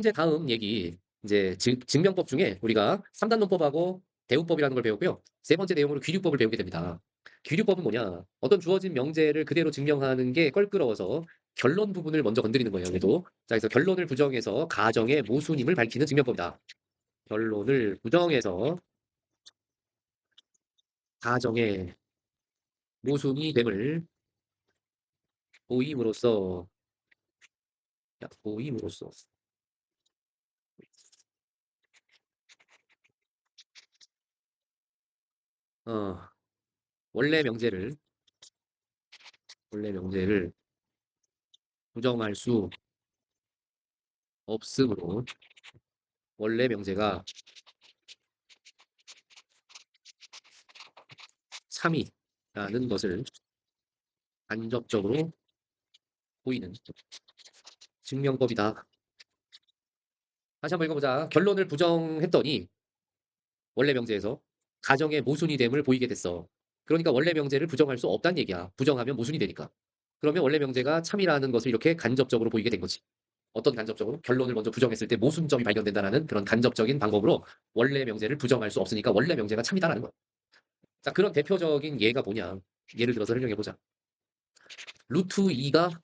이제 다음 얘기 이제 증명법 중에 우리가 3단 논법하고 대우법이라는 걸 배우고요. 세 번째 내용으로 귀류법을 배우게 됩니다. 귀류법은 뭐냐? 어떤 주어진 명제를 그대로 증명하는 게 껄끄러워서 결론 부분을 먼저 건드리는 거예요. 얘도. 자, 그래서 결론을 부정해서 가정의 모순임을 밝히는 증명법이다. 결론을 부정해서 가정의 모순이 됨을 보임으로써 보임으로써 어, 원래 명제를 원래 명제를 부정할 수 없으므로 원래 명제가 참이라는 것을 간접적으로 보이는 증명법이다. 다시 한번 읽어보자. 결론을 부정했더니 원래 명제에서 가정의 모순이 됨을 보이게 됐어. 그러니까 원래 명제를 부정할 수 없다는 얘기야. 부정하면 모순이 되니까. 그러면 원래 명제가 참이라는 것을 이렇게 간접적으로 보이게 된 거지. 어떤 간접적으로? 결론을 먼저 부정했을 때 모순점이 발견된다는 그런 간접적인 방법으로 원래 명제를 부정할 수 없으니까 원래 명제가 참이다라는 거야. 자, 그런 대표적인 예가 뭐냐? 예를 들어서 설명해보자. 루트 2가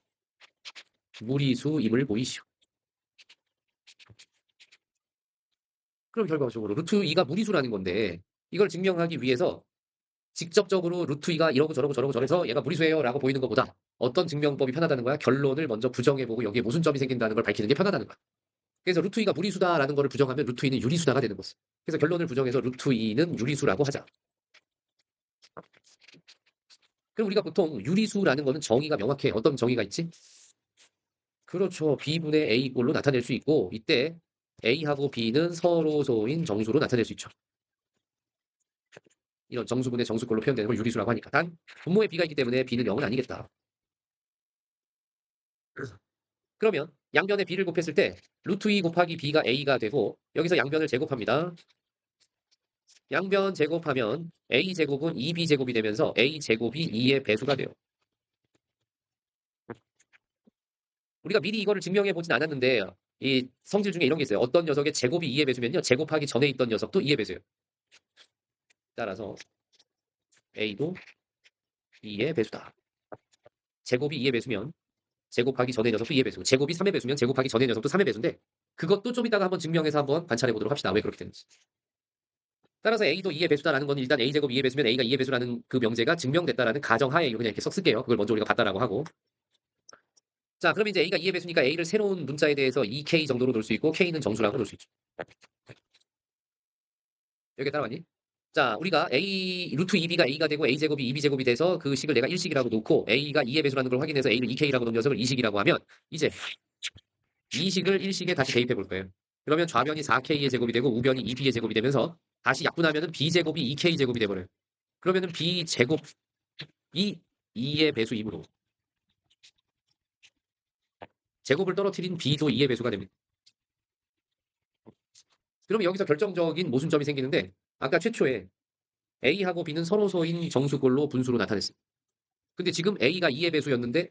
무리수임을 보이시오. 그럼 결과적으로 루트 2가 무리수라는 건데 이걸 증명하기 위해서 직접적으로 루트 2가 이러고 저러고 저러고 저래서 얘가 무리수예요라고 보이는 것보다 어떤 증명법이 편하다는 거야? 결론을 먼저 부정해보고 여기에 모순점이 생긴다는 걸 밝히는 게 편하다는 거야. 그래서 루트 2가 무리수다라는 거를 부정하면 루트 2는 유리수다가 되는 거지. 그래서 결론을 부정해서 루트 2는 유리수라고 하자. 그럼 우리가 보통 유리수라는 거는 정의가 명확해. 어떤 정의가 있지? 그렇죠. B분의 A 꼴로 나타낼 수 있고 이때 A하고 B는 서로소인 정수로 나타낼 수 있죠. 이런 정수분의 정수꼴로 표현되는 걸 유리수라고 하니까. 단 분모에 B가 있기 때문에 B는 0은 아니겠다. 그러면 양변에 B를 곱했을 때 루트 2 곱하기 B가 A가 되고 여기서 양변을 제곱합니다. 양변 제곱하면 A 제곱은 2B 제곱이 되면서 A 제곱이 2의 배수가 돼요. 우리가 미리 이거를 증명해 보진 않았는데 이 성질 중에 이런 게 있어요. 어떤 녀석의 제곱이 2의 배수면요. 제곱하기 전에 있던 녀석도 2의 배수예요. 따라서 A도 2의 배수다. 제곱이 2의 배수면 제곱하기 전의 녀석도 2의 배수. 제곱이 3의 배수면 제곱하기 전의 녀석도 3의 배수인데 그것도 좀 이따가 한번 증명해서 한번 관찰해 보도록 합시다. 왜 그렇게 되는지. 따라서 A도 2의 배수다라는 건 일단 A제곱 2의 배수면 A가 2의 배수라는 그 명제가 증명됐다라는 가정하에 그냥 이렇게 썩 쓸게요. 그걸 먼저 우리가 봤다라고 하고. 자, 그럼 이제 A가 2의 배수니까 A를 새로운 문자에 대해서 2K 정도로 놓을 수 있고 K는 정수라고 놓을 수 있죠. 여기 따라왔니? 자, 우리가 A 루트 2B가 A가 되고 A제곱이 2B제곱이 돼서 그 식을 내가 1식이라고 놓고 A가 2의 배수라는 걸 확인해서 A를 2K라고 놓은 녀석을 2식이라고 하면 이제 2식을 1식에 다시 대입해 볼 거예요. 그러면 좌변이 4K의 제곱이 되고 우변이 2B의 제곱이 되면서 다시 약분하면은 B제곱이 2K제곱이 돼버려요. 그러면은 B제곱이 2의 배수이므로 제곱을 떨어뜨린 B도 2의 배수가 됩니다. 그러면 여기서 결정적인 모순점이 생기는데 아까 최초에 A하고 B는 서로소인 정수꼴로 분수로 나타냈습니다. 근데 지금 A가 2의 배수였는데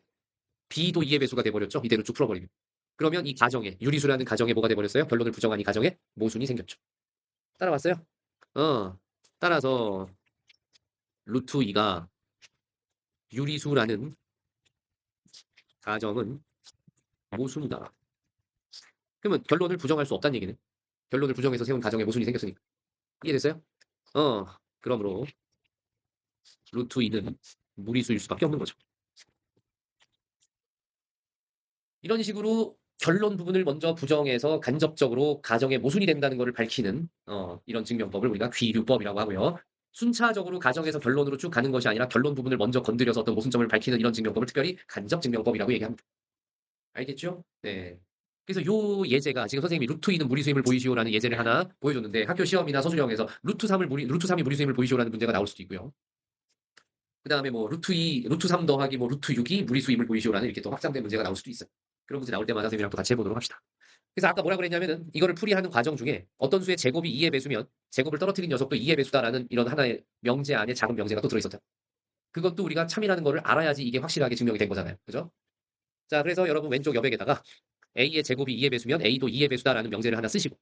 B도 2의 배수가 돼버렸죠. 이대로 쭉 풀어버리면. 그러면 이 가정에 유리수라는 가정에 뭐가 돼버렸어요? 결론을 부정한 이 가정에 모순이 생겼죠. 따라왔어요? 어. 따라서 루트 2가 유리수라는 가정은 모순이다. 그러면 결론을 부정할 수 없다는 얘기네. 결론을 부정해서 세운 가정에 모순이 생겼으니까. 이해됐어요? 어. 그러므로 루트 2는 무리수일 수밖에 없는 거죠. 이런 식으로 결론 부분을 먼저 부정해서 간접적으로 가정의 모순이 된다는 것을 밝히는 이런 증명법을 우리가 귀류법이라고 하고요. 순차적으로 가정에서 결론으로 쭉 가는 것이 아니라 결론 부분을 먼저 건드려서 어떤 모순점을 밝히는 이런 증명법을 특별히 간접 증명법이라고 얘기합니다. 알겠죠? 네. 그래서 요 예제가 지금 선생님이 루트 2는 무리수임을 보이시오라는 예제를 하나 보여줬는데 학교 시험이나 서술형에서 루트 3이 무리수임을 보이시오라는 문제가 나올 수도 있고요. 그 다음에 뭐 루트 2, 루트 3 더하기 뭐 루트 6이 무리수임을 보이시오라는 이렇게 또 확장된 문제가 나올 수도 있어요. 그런 문제 나올 때마다 선생님이랑 또 같이 해보도록 합시다. 그래서 아까 뭐라 그랬냐면은 이거를 풀이하는 과정 중에 어떤 수의 제곱이 2의 배수면 제곱을 떨어뜨린 녀석도 2의 배수다라는 이런 하나의 명제 안에 작은 명제가 또 들어있었죠. 그것도 우리가 참이라는 거를 알아야지 이게 확실하게 증명이 된 거잖아요. 그죠? 자, 그래서 여러분 왼쪽 옆에다가 A의 제곱이 2의 배수면 A도 2의 배수다라는 명제를 하나 쓰시고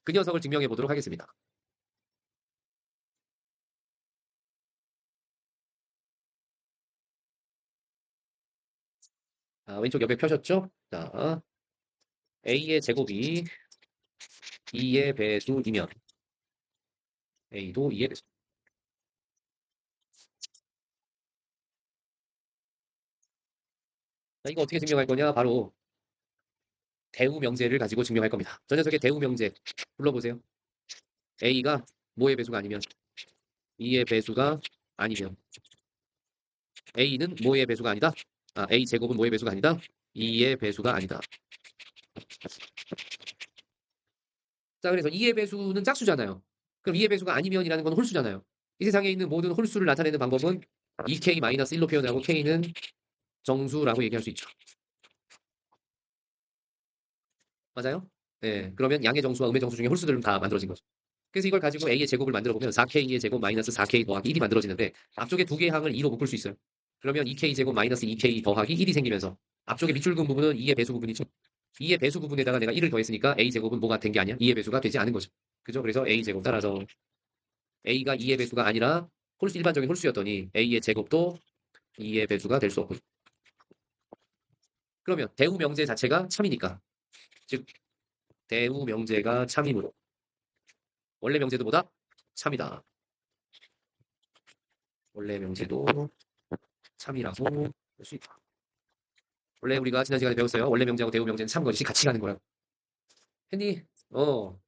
그 녀석을 증명해 보도록 하겠습니다. 자, 왼쪽 옆에 펴셨죠? 자, A의 제곱이 2의 배수이면 A도 2의 배수. 자, 이거 어떻게 증명할 거냐? 바로 대우 명제를 가지고 증명할 겁니다. 저 녀석의 대우 명제 불러보세요. A가 뭐의 배수가 아니면 2의 배수가 아니면 A는 뭐의 배수가 아니다? 아, A 제곱은 뭐의 배수가 아니다? 2의 배수가 아니다. 자, 그래서 2의 배수는 짝수잖아요. 그럼 2의 배수가 아니면이라는 건 홀수잖아요. 이 세상에 있는 모든 홀수를 나타내는 방법은 2k-1로 표현하고 k는 정수라고 얘기할 수 있죠. 맞아요? 네, 그러면 양의 정수와 음의 정수 중에 홀수들은 다 만들어진 거죠. 그래서 이걸 가지고 a의 제곱을 만들어 보면 4k의 제곱 마이너스 4k 더하기 1이 만들어지는데 앞쪽에 두 개의 항을 2로 묶을 수 있어요. 그러면 2k 제곱 마이너스 2k 더하기 1이 생기면서 앞쪽에 밑줄 그은 부분은 2의 배수 부분이죠. 2의 배수 부분에다가 내가 1을 더했으니까 a 제곱은 뭐가 된 게 아니야? 2의 배수가 되지 않은 거죠. 그죠? 그래서 a 제곱 따라서 a가 2의 배수가 아니라 홀수 일반적인 홀수였더니 a의 제곱도 2의 배수가 될 수 없고. 그러면 대우 명제 자체가 참이니까 즉 대우 명제가 참이므로 원래 명제도 보다 참이다. 원래 명제도 참이라고 볼 수 있다. 원래 우리가 지난 시간에 배웠어요. 원래 명제하고 대우 명제는 참 것이 같이 가는 거라고. 했니?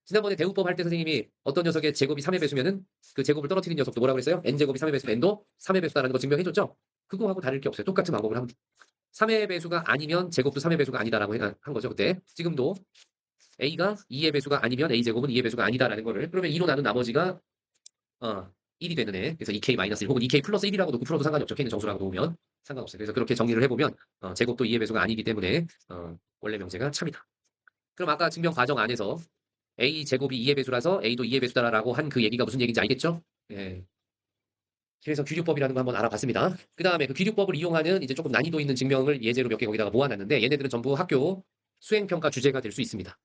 지난번에 대우법 할 때 선생님이 어떤 녀석의 제곱이 3의 배수면은 그 제곱을 떨어뜨린 녀석도 뭐라고 그랬어요? n제곱이 3의 배수면 n도 3의 배수다라는 거 증명해줬죠? 그거하고 다를 게 없어요. 똑같은 방법을 하면 3의 배수가 아니면 제곱도 3의 배수가 아니다라고 한 거죠. 그때. 지금도 a가 2의 배수가 아니면 a제곱은 2의 배수가 아니다라는 거를 그러면 2로 나눈 나머지가 1이 되는 애. 그래서 2k-1 혹은 2k 플러스 1이라고 놓고 풀어도 상관이 없죠. k는 정수라고 놓으면 상관없어요. 그래서 그렇게 정리를 해보면 제곱도 2의 배수가 아니기 때문에 원래 명제가 참이다. 그럼 아까 증명 과정 안에서 a 제곱이 2의 배수라서 a도 2의 배수다라고 한 그 얘기가 무슨 얘기인지 알겠죠? 예. 그래서 귀류법이라는 거 한번 알아봤습니다. 그 다음에 그 귀류법을 이용하는 이제 조금 난이도 있는 증명을 예제로 몇 개 거기다가 모아놨는데 얘네들은 전부 학교 수행평가 주제가 될 수 있습니다.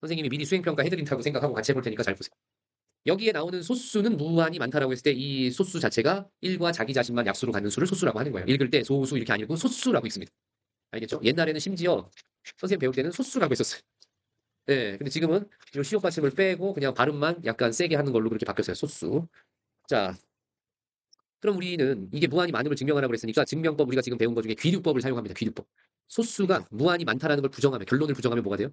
선생님이 미리 수행평가 해드린다고 생각하고 같이 해볼 테니까 잘 보세요. 여기에 나오는 소수는 무한히 많다라고 했을 때 이 소수 자체가 1과 자기 자신만 약수로 갖는 수를 소수라고 하는 거예요. 읽을 때 소수 이렇게 안 읽고 소수라고 읽습니다. 알겠죠? 옛날에는 심지어 선생님 배울 때는 소수라고 했었어요. 네, 근데 지금은 이 시옷 받침을 빼고 그냥 발음만 약간 세게 하는 걸로 그렇게 바뀌었어요. 소수. 자, 그럼 우리는 이게 무한히 많음을 증명하라고 그랬으니까 증명법 우리가 지금 배운 것 중에 귀류법을 사용합니다. 귀류법. 소수가 무한히 많다라는 걸 부정하면 결론을 부정하면 뭐가 돼요?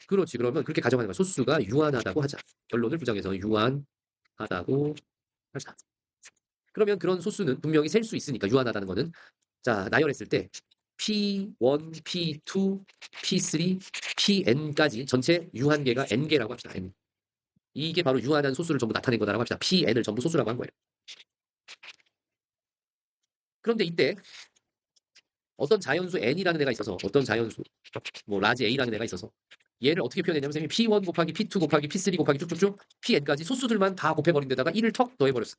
그렇지. 그러면 그렇게 가정하는 거야. 소수가 유한하다고 하자. 결론을 부정해서 유한하다고 하자. 그러면 그런 소수는 분명히 셀 수 있으니까 유한하다는 거는 자 나열했을 때 P1, P2, P3, Pn까지 전체 유한계가 n개라고 합시다. n. 이게 바로 유한한 소수를 전부 나타낸 거다라고 합시다. Pn을 전부 소수라고 한 거예요. 그런데 이때 어떤 자연수 n이라는 애가 있어서 어떤 자연수 뭐 라지 a라는 애가 있어서 얘를 어떻게 표현했냐면 선생님이 P1 곱하기 P2 곱하기 P3 곱하기 쭉쭉쭉 Pn까지 소수들만 다 곱해버린 데다가 1을 턱 더해버렸어.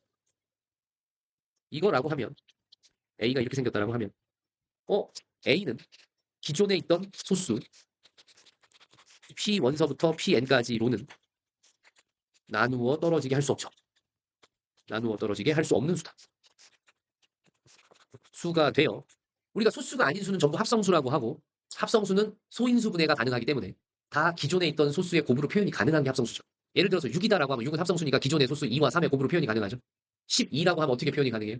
이거라고 하면 a가 이렇게 생겼다라고 하면 a는 기존에 있던 소수 P1서부터 Pn까지로는 나누어 떨어지게 할 수 없죠. 나누어 떨어지게 할 수 없는 수다. 수가 되어 우리가 소수가 아닌 수는 전부 합성수라고 하고 합성수는 소인수 분해가 가능하기 때문에 다 기존에 있던 소수의 곱으로 표현이 가능한 게 합성수죠. 예를 들어서 6이다라고 하면 6은 합성수니까 기존의 소수 2와 3의 곱으로 표현이 가능하죠. 12라고 하면 어떻게 표현이 가능해요?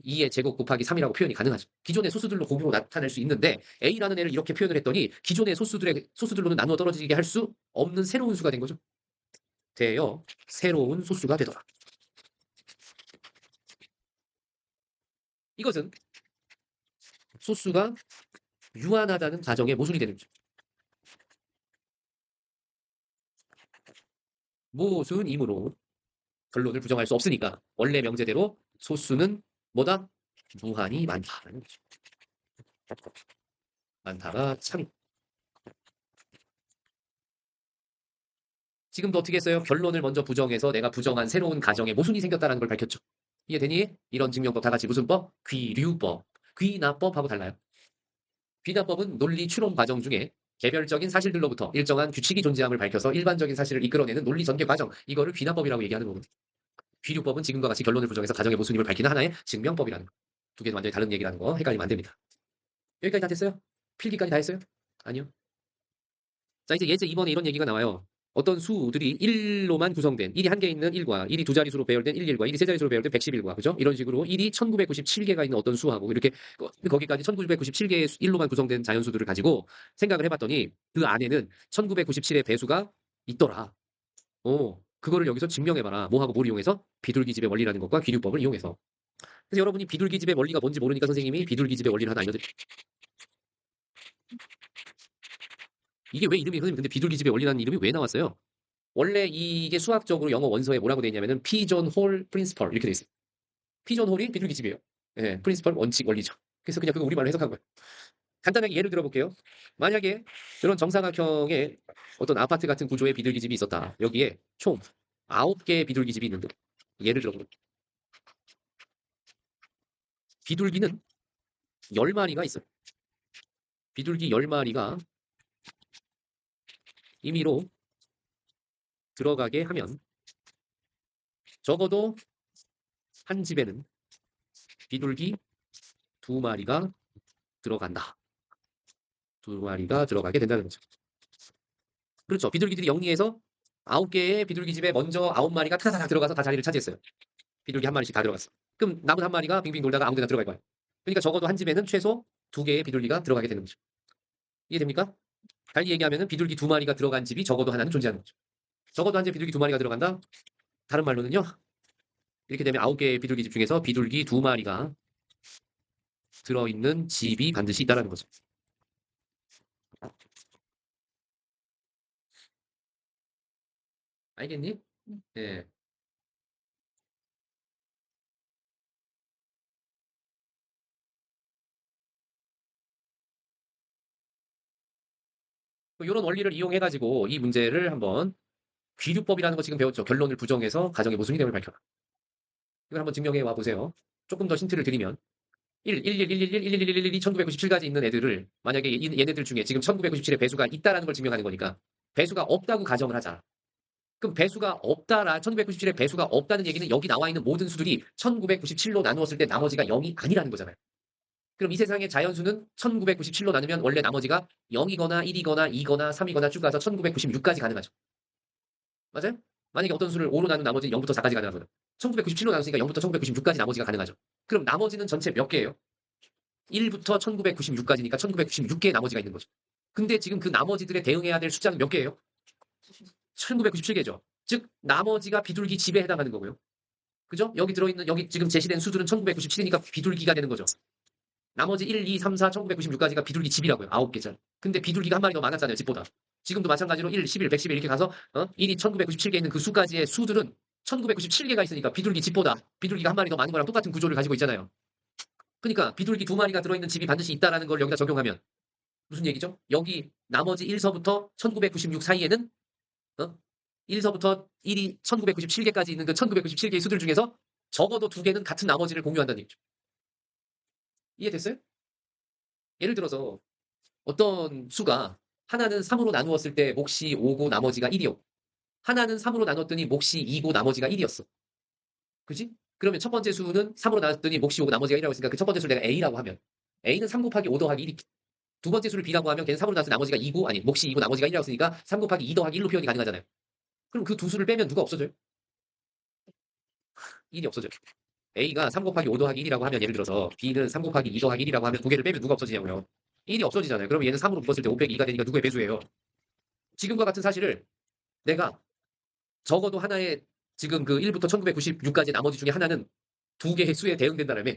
2의 제곱 곱하기 3이라고 표현이 가능하죠. 기존의 소수들로 곱으로 나타낼 수 있는데 A라는 애를 이렇게 표현을 했더니 기존의 소수들로는 나누어 떨어지게 할 수 없는 새로운 수가 된 거죠. 되어 새로운 소수가 되더라. 이것은 소수가 유한하다는 가정의 모순이 되는 거죠. 모순이므로 결론을 부정할 수 없으니까 원래 명제대로 소수는 뭐다? 무한히 많다라는 거죠. 많다가 참이. 지금도 어떻게 했어요? 결론을 먼저 부정해서 내가 부정한 새로운 가정에 모순이 생겼다는 걸 밝혔죠. 이해되니? 이런 증명법 다 같이 무슨 법? 귀류법. 귀나법하고 달라요. 귀납법은 논리 추론 과정 중에 개별적인 사실들로부터 일정한 규칙이 존재함을 밝혀서 일반적인 사실을 이끌어내는 논리 전개 과정, 이거를 귀납법이라고 얘기하는 거거든요. 귀류법은 지금과 같이 결론을 부정해서 가정의 모순임을 밝히는 하나의 증명법이라는 거. 두 개는 완전히 다른 얘기라는 거 헷갈리면 안 됩니다. 여기까지 다 됐어요? 필기까지 다 했어요? 아니요. 자, 이제 예제 2번에 이런 얘기가 나와요. 어떤 수들이 1로만 구성된 1이 한 개 있는 1과 1이 두 자릿수로 배열된 11과 1이 세 자릿수로 배열된 111과 그죠? 이런 식으로 1이 1997개가 있는 어떤 수하고 이렇게 거기까지 1997개의 1로만 구성된 자연수들을 가지고 생각을 해봤더니 그 안에는 1997의 배수가 있더라. 그거를 여기서 증명해봐라. 뭐하고 뭘 이용해서? 비둘기집의 원리라는 것과 귀류법을 이용해서. 그래서 여러분이 비둘기집의 원리가 뭔지 모르니까 선생님이 비둘기집의 원리를 하나 알려드릴게요. 이게 왜 이름이 선생님 근데 비둘기집의 원리라는 이름이 왜 나왔어요? 원래 이게 수학적으로 영어 원서에 뭐라고 돼 있냐면은 피존 홀 프린시펄 이렇게 돼 있어요. 피존 홀이 비둘기집이에요. 예, 프린시펄 원칙 원리죠. 그래서 그냥 그거 우리말로 해석한 거예요. 간단하게 예를 들어볼게요. 만약에 이런 정사각형의 어떤 아파트 같은 구조의 비둘기집이 있었다. 여기에 총 9개의 비둘기집이 있는데 예를 들어보면 비둘기는 10마리가 있어요. 비둘기 10마리가 임의로 들어가게 하면 적어도 한 집에는 비둘기 2마리가 들어간다. 2마리가 들어가게 된다는 거죠. 그렇죠. 비둘기들이 영리해서 9개의 비둘기집에 먼저 9마리가 타다닥 들어가서 다 자리를 차지했어요. 비둘기 한 마리씩 다 들어갔어. 그럼 남은 한 마리가 빙빙 돌다가 아무 데나 들어갈 거야. 그러니까 적어도 한 집에는 최소 2개의 비둘기가 들어가게 되는 거죠. 이해됩니까? 달리 얘기하면 비둘기 2마리가 들어간 집이 적어도 하나는 존재하는 거죠. 적어도 한 집에 비둘기 2마리가 들어간다? 다른 말로는요. 이렇게 되면 9개의 비둘기 집 중에서 비둘기 2마리가 들어있는 집이 반드시 있다는 거죠. 알겠니? 네. 이런 원리를 이용해가지고 이 문제를 한번 귀류법이라는 거 지금 배웠죠. 결론을 부정해서 가정의 모순이 됨을 밝혀라. 이걸 한번 증명해 와 보세요. 조금 더 힌트를 드리면 1997까지 있는 애들을 만약에 얘네들 중에 지금 1997에 배수가 있다라는 걸 증명하는 거니까 배수가 없다고 가정을 하자. 그럼 배수가 없다라 1997에 배수가 없다는 얘기는 여기 나와 있는 모든 수들이 1997로 나누었을 때 나머지가 0이 아니라는 거잖아요. 그럼 이 세상의 자연수는 1997로 나누면 원래 나머지가 0이거나 1이거나 2거나 3이거나 쭉 가서 1996까지 가능하죠. 맞아요? 만약에 어떤 수를 5로 나눈 나머지는 0부터 4까지 가능하거든. 1997로 나눴으니까 0부터 1996까지 나머지가 가능하죠. 그럼 나머지는 전체 몇 개예요? 1부터 1996까지니까 1996개의 나머지가 있는 거죠. 근데 지금 그 나머지들에 대응해야 될 숫자는 몇 개예요? 1997개죠. 즉 나머지가 비둘기 집에 해당하는 거고요. 그죠? 여기 들어있는 여기 지금 제시된 수들은 1997이니까 비둘기가 되는 거죠. 나머지 1, 2, 3, 4, 1996까지가 비둘기 집이라고요. 9개짜리. 근데 비둘기가 한 마리 더 많았잖아요. 집보다. 지금도 마찬가지로 1, 11, 111 이렇게 가서 1이 1997개 있는 그 수까지의 수들은 1997개가 있으니까 비둘기 집보다 비둘기가 한 마리 더 많은 거랑 똑같은 구조를 가지고 있잖아요. 그러니까 비둘기 2마리가 들어있는 집이 반드시 있다라는 걸 여기다 적용하면 무슨 얘기죠? 여기 나머지 1서부터 1996 사이에는 1서부터 1이 1997개까지 있는 그 1997개의 수들 중에서 적어도 2개는 같은 나머지를 공유한다는 얘기죠. 이해됐어요? 예를 들어서 어떤 수가 하나는 3으로 나누었을 때 몫이 5고 나머지가 1이었고 하나는 3으로 나눴더니 몫이 2고 나머지가 1이었어. 그지? 그러면 첫 번째 수는 3으로 나눴더니 몫이 5고 나머지가 1이라고 했으니까 그 첫 번째 수를 내가 A라고 하면 A는 3 곱하기 5 더하기 1이 두 번째 수를 B라고 하면 걔는 3으로 나눠서 나머지가 2고 아니 몫이 2고 나머지가 1이라고 했으니까 3 곱하기 2 더하기 1로 표현이 가능하잖아요. 그럼 그 두 수를 빼면 누가 없어져요? 1이 없어져요. A가 3 곱하기 5 더하기 1이라고 하면 예를 들어서 B는 3 곱하기 2 더하기 1이라고 하면 두 개를 빼면 누가 없어지냐고요. 1이 없어지잖아요. 그럼 얘는 3으로 묶었을 때 5 빼기 2가 되니까 누구의 배수예요? 지금과 같은 사실을 내가 적어도 하나의 지금 그 1부터 1996까지 나머지 중에 하나는 두 개의 수에 대응된다라며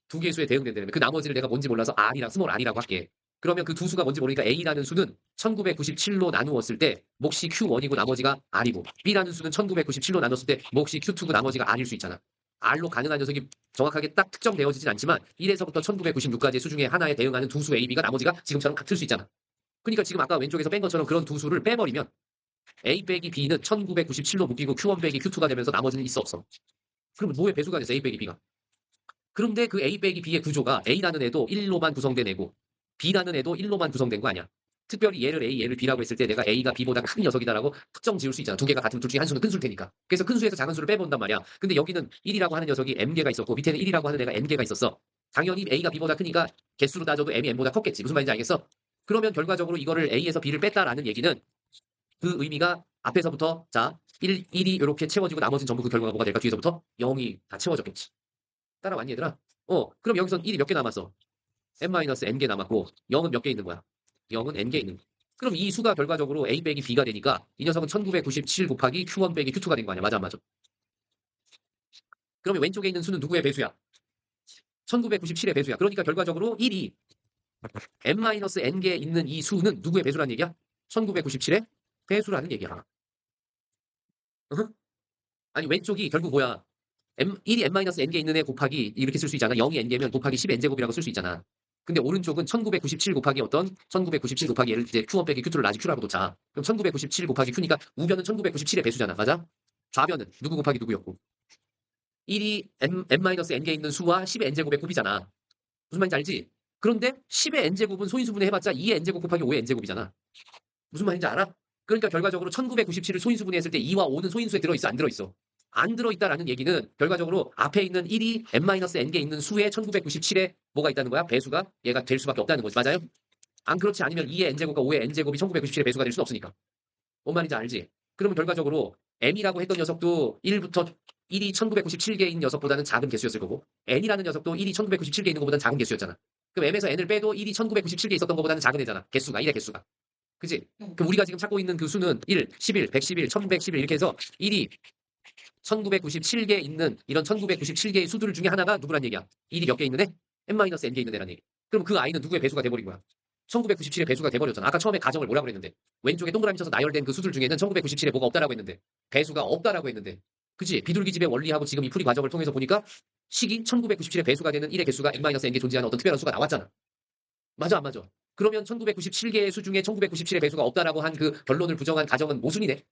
두 개의 수에 대응된다라며 그 나머지를 내가 뭔지 몰라서 R이랑 스몰 R이라고 할게. 그러면 그 두 수가 뭔지 모르니까 A라는 수는 1997로 나누었을 때 몫이 Q1이고 나머지가 R이고 B라는 수는 1997로 나눴을 때 몫이 Q2고 나머지가 R일 수 있잖아. R로 가능한 녀석이 정확하게 딱 특정되어지진 않지만 1에서부터 1996까지의 수 중에 하나에 대응하는 두 수 A, B가 나머지가 지금처럼 같을 수 있잖아. 그러니까 지금 아까 왼쪽에서 뺀 것처럼 그런 두 수를 빼버리면 A 빼기 B는 1997로 묶이고 Q1 빼기 Q2가 되면서 나머지는 있어 없어. 그러면 뭐의 배수가 됐어 A 빼기 B가. 그런데 그 A 빼기 B의 구조가 A라는 애도 1로만 구성된 애고 B라는 애도 1로만 구성된 거 아니야. 특별히 얘를 A, 얘를 B라고 했을 때 내가 A가 B보다 큰 녀석이다라고 특정 지을 수 있잖아. 두 개가 같은 둘 중에 한 수는 큰 수일 테니까. 그래서 큰 수에서 작은 수를 빼본단 말이야. 근데 여기는 1이라고 하는 녀석이 M개가 있었고 밑에는 1이라고 하는 애가 N개가 있었어. 당연히 A가 B보다 크니까 개수로 따져도 M이 N보다 컸겠지. 무슨 말인지 알겠어? 그러면 결과적으로 이거를 A에서 B를 뺐다라는 얘기는 그 의미가 앞에서부터 자 1이 이렇게 채워지고 나머지는 전부 그 결과가 뭐가 될까? 뒤에서부터 0이 다 채워졌겠지. 따라왔니 얘들아? 그럼 여기선 1이 몇 개 남았어? n-n개 남았고 0은 몇 개 있는 거야? 0은 n개 있는 거야. 그럼 이 수가 결과적으로 a 빼기 b가 되니까 이 녀석은 1997 곱하기 q1 빼기 q2가 된 거 아니야? 맞아 안 맞아? 그러면 왼쪽에 있는 수는 누구의 배수야? 1997의 배수야. 그러니까 결과적으로 1이 n-n개 있는 이 수는 누구의 배수라는 얘기야? 1997의 배수라는 얘기야. 으흠. 아니 왼쪽이 결국 뭐야? 1이 n-n개 있는 애 곱하기 이렇게 쓸 수 있잖아. 0이 n개면 곱하기 10 n제곱이라고 쓸 수 있잖아. 근데 오른쪽은 1997 곱하기 어떤? 1997 곱하기 얘를 이제 q1 빼기 q2를 라지 q라고 놓자. 그럼 1997 곱하기 q니까 우변은 1997의 배수잖아. 맞아? 좌변은 누구 곱하기 누구였고. 1이 n-n개 있는 수와 10의 n제곱의 곱이잖아. 무슨 말인지 알지? 그런데 10의 n제곱은 소인수분해 해봤자 2의 n제곱 곱하기 5의 n제곱이잖아. 무슨 말인지 알아? 그러니까 결과적으로 1997을 소인수분해 했을 때 2와 5는 소인수에 들어있어? 안 들어있어? 안 들어있다라는 얘기는 결과적으로 앞에 있는 1이 n-n개 있는 수에 1997에 뭐가 있다는 거야? 배수가 얘가 될 수밖에 없다는 거지. 맞아요? 안 그렇지 않으면 2의 n제곱과 5의 n제곱이 1997의 배수가 될 수는 없으니까. 뭔 말인지 알지? 그러면 결과적으로 m이라고 했던 녀석도 1부터 1이 1997개인 녀석보다는 작은 개수였을 거고 n이라는 녀석도 1이 1997개 있는 것보다는 작은 개수였잖아. 그럼 m에서 n을 빼도 1이 1997개 있었던 것보다는 작은 애잖아. 개수가 1의 개수가. 그치? 그럼 우리가 지금 찾고 있는 그 수는 1, 11, 111, 1111 이렇게 해서 1이 1997개 있는 이런 1997개의 수들 중에 하나가 누구란 얘기야? 1이 몇 개 있는 애? n-n개 있는 애란 얘기. 그럼 그 아이는 누구의 배수가 돼버린 거야? 1997의 배수가 돼버렸잖아. 아까 처음에 가정을 뭐라고 그랬는데 왼쪽에 동그라미 쳐서 나열된 그 수들 중에는 1997에 뭐가 없다라고 했는데 배수가 없다라고 했는데 그치? 비둘기집의 원리하고 지금 이 풀이 과정을 통해서 보니까 식이 1997의 배수가 되는 1의 개수가 n-n개 존재하는 어떤 특별한 수가 나왔잖아. 맞아 안 맞아? 그러면 1997개의 수 중에 1997의 배수가 없다라고 한 그 결론을 부정한 가정은 모순이네.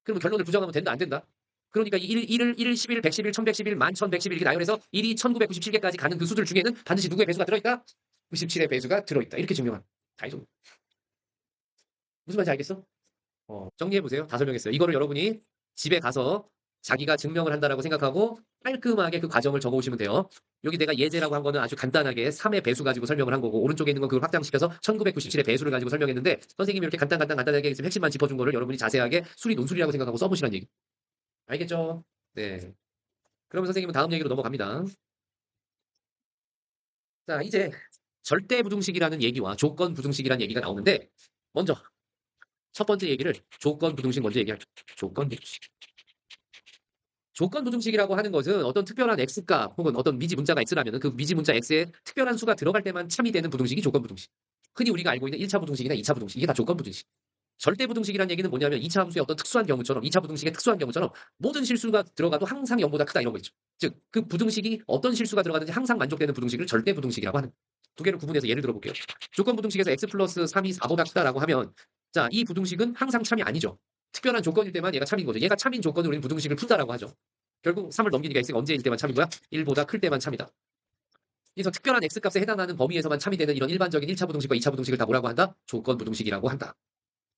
그러면 결론을 부정하면 된다 안 된다? 그러니까 1을 11, 111, 1111, 1111 이렇게 나열해서 1이 1997개까지 가는 그 수들 중에는 반드시 누구의 배수가 들어있다? 97의 배수가 들어있다. 이렇게 증명한. 다 해줘. 무슨 말인지 알겠어? 정리해보세요. 다 설명했어요. 이거를 여러분이 집에 가서 자기가 증명을 한다라고 생각하고 깔끔하게 그 과정을 적어오시면 돼요. 여기 내가 예제라고 한 거는 아주 간단하게 3의 배수 가지고 설명을 한 거고 오른쪽에 있는 건 그걸 확장시켜서 1997의 배수를 가지고 설명했는데 선생님이 이렇게 간단하게 지금 핵심만 짚어준 거를 여러분이 자세하게 수리 논술이라고 생각하고 써보시라는 얘기. 알겠죠? 네. 그러면 선생님은 다음 얘기로 넘어갑니다. 자, 이제 절대 부등식이라는 얘기와 조건 부등식이라는 얘기가 나오는데 먼저 첫 번째 얘기를 조건 부등식 먼저 얘기할게요. 조건 부등식. 조건 부등식이라고 하는 것은 어떤 특별한 x값 혹은 어떤 미지 문자가 x라면 그 미지 문자 x에 특별한 수가 들어갈 때만 참이 되는 부등식이 조건 부등식. 흔히 우리가 알고 있는 1차 부등식이나 2차 부등식 이게 다 조건 부등식. 절대 부등식이라는 얘기는 뭐냐면 2차 함수의 어떤 특수한 경우처럼 2차 부등식의 특수한 경우처럼 모든 실수가 들어가도 항상 0보다 크다 이런 거 있죠. 즉 그 부등식이 어떤 실수가 들어가든지 항상 만족되는 부등식을 절대 부등식이라고 하는. 두 개를 구분해서 예를 들어볼게요. 조건 부등식에서 x 플러스 3이 4보다 크다라고 하면 자, 이 부등식은 항상 참이 아니죠. 특별한 조건일 때만 얘가 참인 거죠. 얘가 참인 조건을 우리는 부등식을 푼다라고 하죠. 결국 3을 넘기니까 x가 언제일 때만 참인 거야? 1보다 클 때만 참이다. 그래서 특별한 x값에 해당하는 범위에서만 참이 되는 이런 일반적인 1차 부등식과 2차 부등식을 다 뭐라고 한다? 조건 부등식이라고 한다.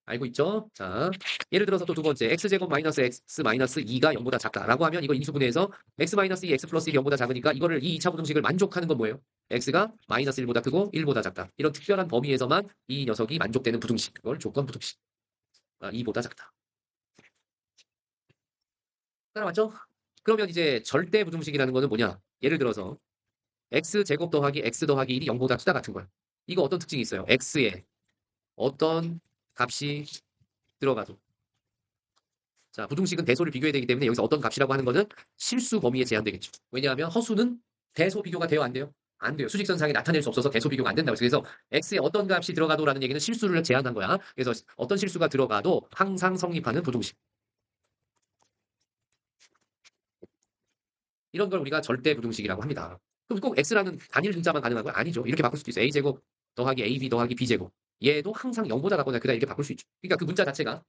알고 있죠? 자, 예를 들어서 또 두 번째 x제곱 마이너스 x 마이너스 2가 0보다 작다라고 하면 이거 인수분해해서 x 마이너스 2 x 플러스 1이 0보다 작으니까 이거를 이 2차 부등식을 만족하는 건 뭐예요? x가 마이너스 1보다 크고 1보다 작다. 이런 특별한 범위에서만 이 녀석이 만족되는 부등식. 그걸 조건 부등식. 2보다 작다. 따라왔죠? 그러면 이제 절대 부등식이라는 거는 뭐냐? 예를 들어서 x제곱 더하기 x 더하기 1이 0보다 크다 같은 거야. 이거 어떤 특징이 있어요? x에 어떤 값이 들어가도 자, 부등식은 대소를 비교해야 되기 때문에 여기서 어떤 값이라고 하는 거는 실수 범위에 제한되겠죠. 왜냐하면 허수는 대소 비교가 돼요, 안 돼요? 안 돼요. 수직선상에 나타낼 수 없어서 대소 비교가 안 된다고 해서 x에 어떤 값이 들어가도라는 얘기는 실수를 제한한 거야. 그래서 어떤 실수가 들어가도 항상 성립하는 부등식. 이런 걸 우리가 절대 부등식이라고 합니다. 그럼 꼭 x라는 단일 문자만 가능한 건 아니죠. 이렇게 바꿀 수도 있어요. a제곱 더하기 ab 더하기 b제곱. 얘도 항상 0보다 같거나 그다 이렇게 바꿀 수 있죠. 그러니까 그 문자 자체가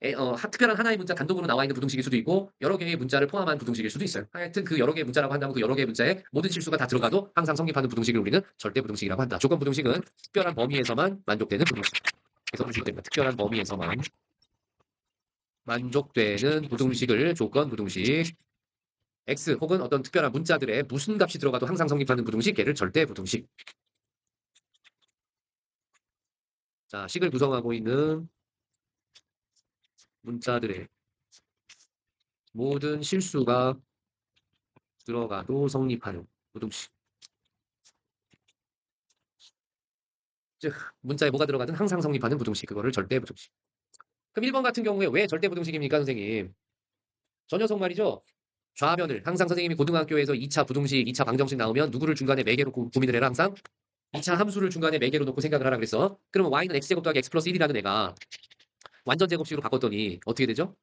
특별한 하나의 문자 단독으로 나와 있는 부등식일 수도 있고 여러 개의 문자를 포함한 부등식일 수도 있어요. 하여튼 그 여러 개의 문자라고 한다면 그 여러 개의 문자에 모든 실수가 다 들어가도 항상 성립하는 부등식을 우리는 절대 부등식이라고 한다. 조건 부등식은 특별한 범위에서만 만족되는 부등식. 그래서 주시됩니다. 특별한 범위에서만 만족되는 부등식을 조건 부등식. X 혹은 어떤 특별한 문자들에 무슨 값이 들어가도 항상 성립하는 부등식, 걔를 절대 부등식. 자, 식을 구성하고 있는 문자들의 모든 실수가 들어가도 성립하는 부등식. 즉, 문자에 뭐가 들어가든 항상 성립하는 부등식. 그거를 절대 부등식. 그럼 1번 같은 경우에 왜 절대 부등식입니까, 선생님? 저 녀석 말이죠. 좌변을 항상 선생님이 고등학교에서 2차 부등식, 2차 방정식 나오면 누구를 중간에 매개로 고민을 해라 항상? 2차 함수를 중간에 매개로 놓고 생각을 하라 그랬어. 그러면 y는 x제곱 더하기 x 플러스 1이라는 애가 완전 제곱식으로 바꿨더니 어떻게 되죠?